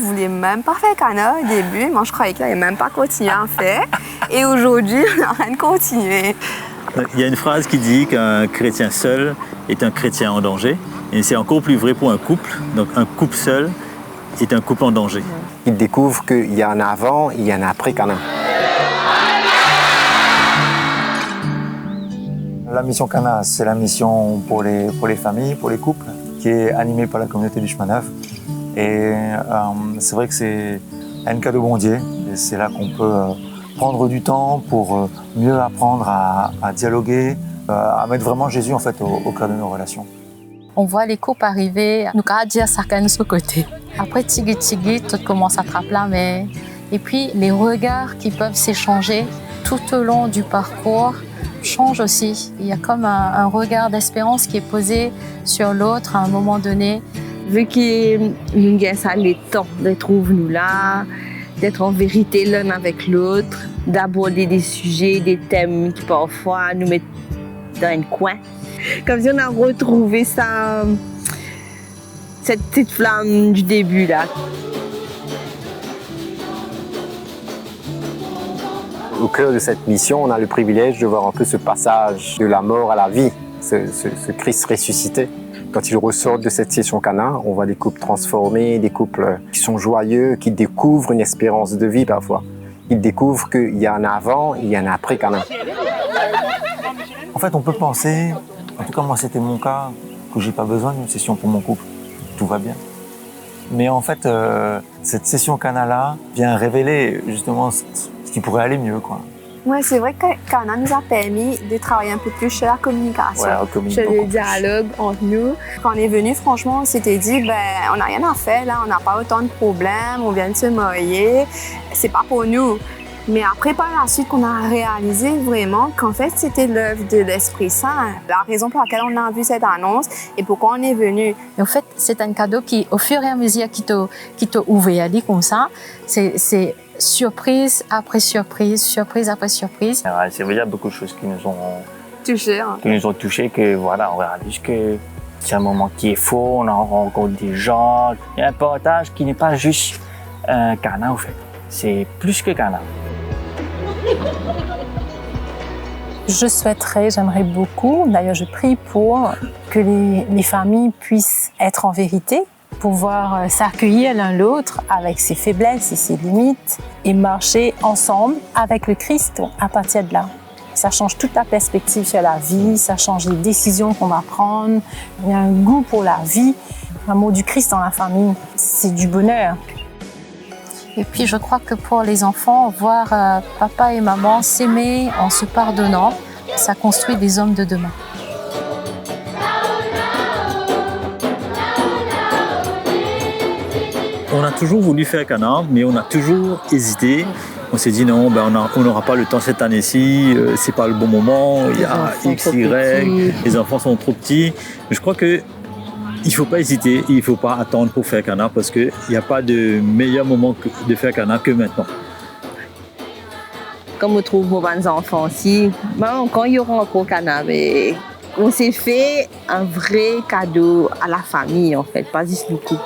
voulait même pas faire Cana au début. Moi, je croyais qu'il n'allait même pas continuer à en faire. Et aujourd'hui, on est en train de continuer. Il y a une phrase qui dit qu'un chrétien seul est un chrétien en danger. Et c'est encore plus vrai pour un couple. Donc un couple seul est un couple en danger. Ils découvrent qu'il y a un avant, il y a un après Cana. La mission Cana, c'est la mission pour les familles, pour les couples, qui est animée par la communauté du chemin neuf. Et c'est vrai que c'est un cadeau bon Dieu. Et c'est là qu'on peut prendre du temps pour mieux apprendre à dialoguer, à mettre vraiment Jésus en fait au cœur de nos relations. On voit les couples arriver, nous allons dire chacun de son côté. Après tigui, tout commence à attraper la main. Et puis les regards qui peuvent s'échanger tout au long du parcours changent aussi. Il y a comme un regard d'espérance qui est posé sur l'autre à un moment donné. Vu que nous avons le temps de trouver nous là, d'être en vérité l'un avec l'autre, d'aborder des sujets, des thèmes qui parfois nous mettent dans un coin. Comme si on a retrouvé ça, cette petite flamme du début là. Au cœur de cette mission, on a le privilège de voir un peu ce passage de la mort à la vie, ce Christ ressuscité. Quand il ressort de cette session Cana, on voit des couples transformés, des couples qui sont joyeux, qui découvrent une espérance de vie parfois. Ils découvrent qu'il y a un avant, il y a un après Cana. En fait, on peut penser, en tout cas moi c'était mon cas, que j'ai pas besoin d'une session pour mon couple. Tout va bien. Mais en fait, cette session Cana là vient révéler justement ce qui pourrait aller mieux, quoi. Ouais, c'est vrai que Cana nous a permis de travailler un peu plus sur la communication, sur le dialogue entre nous. Quand on est venu, franchement, on s'était dit, on n'a rien à faire là, on n'a pas autant de problèmes, on vient de se marier, c'est pas pour nous. Mais après, par la suite, qu'on a réalisé vraiment qu'en fait, c'était l'œuvre de l'Esprit Saint. La raison pour laquelle on a vu cette annonce et pourquoi on est venu. Et en fait, c'est un cadeau qui, au fur et à mesure qui te ouvre à dire comme ça, c'est surprise après surprise, surprise après surprise. C'est vrai, il y a beaucoup de choses qui nous ont touchés. Que voilà, on réalise que c'est un moment qui est faux, on rencontre des gens. Il y a un partage qui n'est pas juste un Cana, en fait. C'est plus que Cana. J'aimerais beaucoup, d'ailleurs je prie pour que les familles puissent être en vérité, pouvoir s'accueillir l'un l'autre avec ses faiblesses et ses limites et marcher ensemble avec le Christ à partir de là. Ça change toute la perspective sur la vie, ça change les décisions qu'on va prendre, il y a un goût pour la vie. L'amour du Christ dans la famille, c'est du bonheur. Et puis je crois que pour les enfants, voir papa et maman s'aimer en se pardonnant, ça construit des hommes de demain. On a toujours voulu faire Cana, mais on a toujours hésité. On s'est dit non, on n'aura pas le temps cette année-ci, c'est pas le bon moment, il y a X, Y, les enfants sont trop petits. Je crois que il ne faut pas hésiter, il ne faut pas attendre pour faire Cana parce qu'il n'y a pas de meilleur moment de faire Cana que maintenant. Comme on trouve vos enfants aussi, quand il y aura encore Cana, on s'est fait un vrai cadeau à la famille en fait, pas juste le couple.